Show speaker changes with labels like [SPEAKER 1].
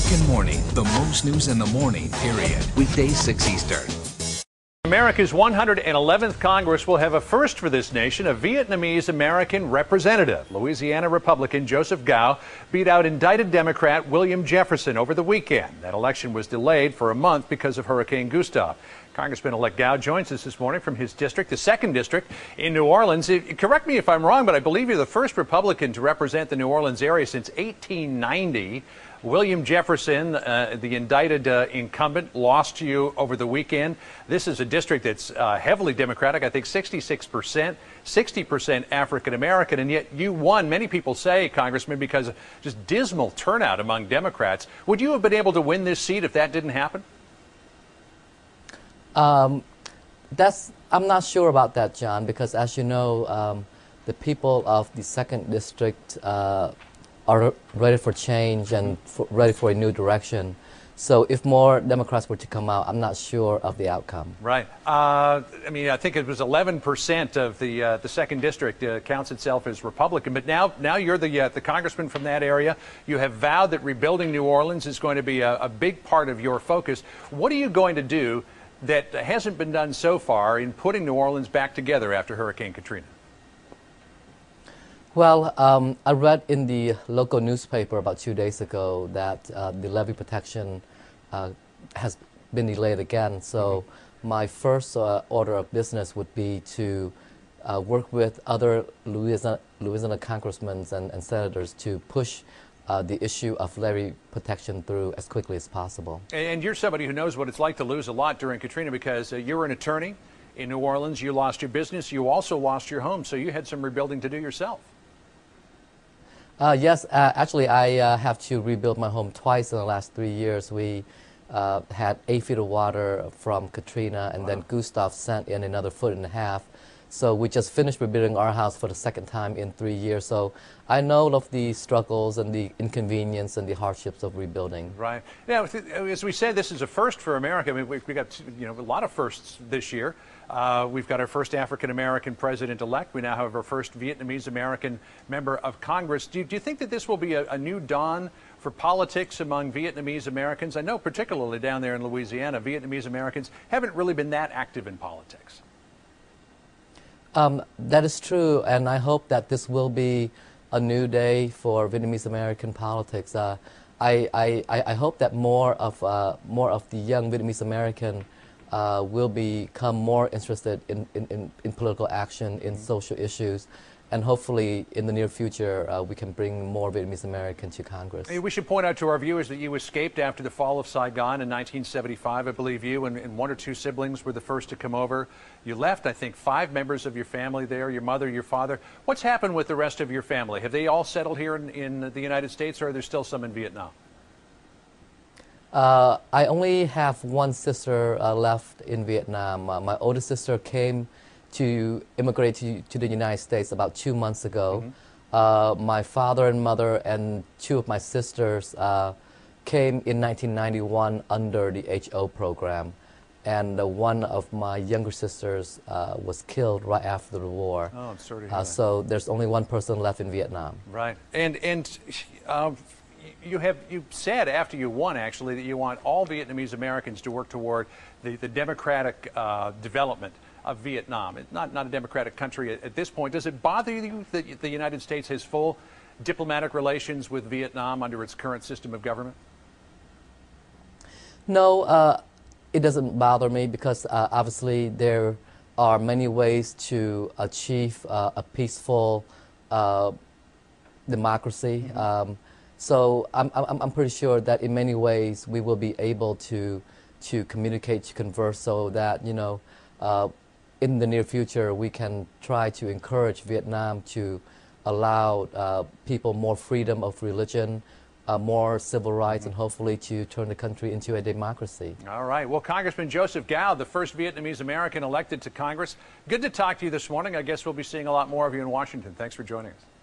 [SPEAKER 1] American Morning, the most news in the morning, period. Weekdays 6 Eastern.
[SPEAKER 2] America's 111th Congress will have a first for this nation, a Vietnamese-American representative. Louisiana Republican Joseph Gao beat out indicted Democrat William Jefferson over the weekend. That election was delayed for a month because of Hurricane Gustav. Congressman-elect Gao joins us this morning from his district, the 2nd District in New Orleans. Correct me if I'm wrong, but I believe you're the first Republican to represent the New Orleans area since 1890. William Jefferson, the indicted incumbent, lost to you over the weekend. This is a district that's heavily Democratic, I think 66%, 60% African-American, and yet you won, many people say, Congressman, because of just dismal turnout among Democrats. Would you have been able to win this seat if that didn't happen?
[SPEAKER 3] I'm not sure about that, John, because as you know, the people of the 2nd District are ready for change and ready for a new direction. So if more Democrats were to come out, I'm not sure of the outcome.
[SPEAKER 2] Right. I mean, I think it was 11% of the 2nd District counts itself as Republican. But now you're the congressman from that area. You have vowed that rebuilding New Orleans is going to be a big part of your focus. What are you going to do that hasn't been done so far in putting New Orleans back together after Hurricane Katrina?
[SPEAKER 3] Well, I read in the local newspaper about 2 days ago that the levee protection has been delayed again. So my first order of business would be to work with other Louisiana congressmen and senators to push the issue of levee protection through as quickly as possible.
[SPEAKER 2] And you're somebody who knows what it's like to lose a lot during Katrina because you're an attorney in New Orleans. You lost your business. You also lost your home. So you had some rebuilding to do yourself.
[SPEAKER 3] Yes, actually, I have to rebuild my home twice in the last 3 years. We had 8 feet of water from Katrina, and then Gustav sent in another 1.5 feet. So we just finished rebuilding our house for the 2nd time in 3 years. So I know of the struggles and the inconvenience and the hardships of rebuilding.
[SPEAKER 2] Right. Now, as we said, this is a first for America. I mean, we've got a lot of firsts this year. We've got our first African-American president-elect. We now have our first Vietnamese-American member of Congress. Do you think that this will be a new dawn for politics among Vietnamese-Americans? I know particularly down there in Louisiana, Vietnamese-Americans haven't really been that active in politics.
[SPEAKER 3] That is true, and I hope that this will be a new day for Vietnamese-American politics. I hope that more of the young Vietnamese-American will become more interested in political action, in social issues, and hopefully in the near future we can bring more Vietnamese-American to Congress.
[SPEAKER 2] We should point out to our viewers that you escaped after the fall of Saigon in 1975. I believe you and 1 or 2 siblings were the first to come over. You left, I think, 5 members of your family there, your mother, your father. What's happened with the rest of your family? Have they all settled here in the United States, or are there still some in Vietnam?
[SPEAKER 3] I only have 1 sister left in Vietnam. My oldest sister came to immigrate to the United States about 2 months ago. My father and mother and 2 of my sisters came in 1991 under the HO program. And one of my younger sisters was killed right after the war.
[SPEAKER 2] Oh, I'm sorry to hear that.
[SPEAKER 3] So there's only 1 person left in Vietnam.
[SPEAKER 2] Right. And you said after you won, actually, that you want all Vietnamese Americans to work toward the democratic development of Vietnam. It's not a democratic country at this point. Does it bother you that the United States has full diplomatic relations with Vietnam under its current system of government?
[SPEAKER 3] No, it doesn't bother me because obviously there are many ways to achieve a peaceful democracy. So I'm pretty sure that in many ways we will be able to communicate, to converse, so that in the near future we can try to encourage Vietnam to allow people more freedom of religion, more civil rights, and hopefully to turn the country into a democracy.
[SPEAKER 2] All right. Well, Congressman Joseph Gao, the first Vietnamese-American elected to Congress, good to talk to you this morning. I guess we'll be seeing a lot more of you in Washington. Thanks for joining us.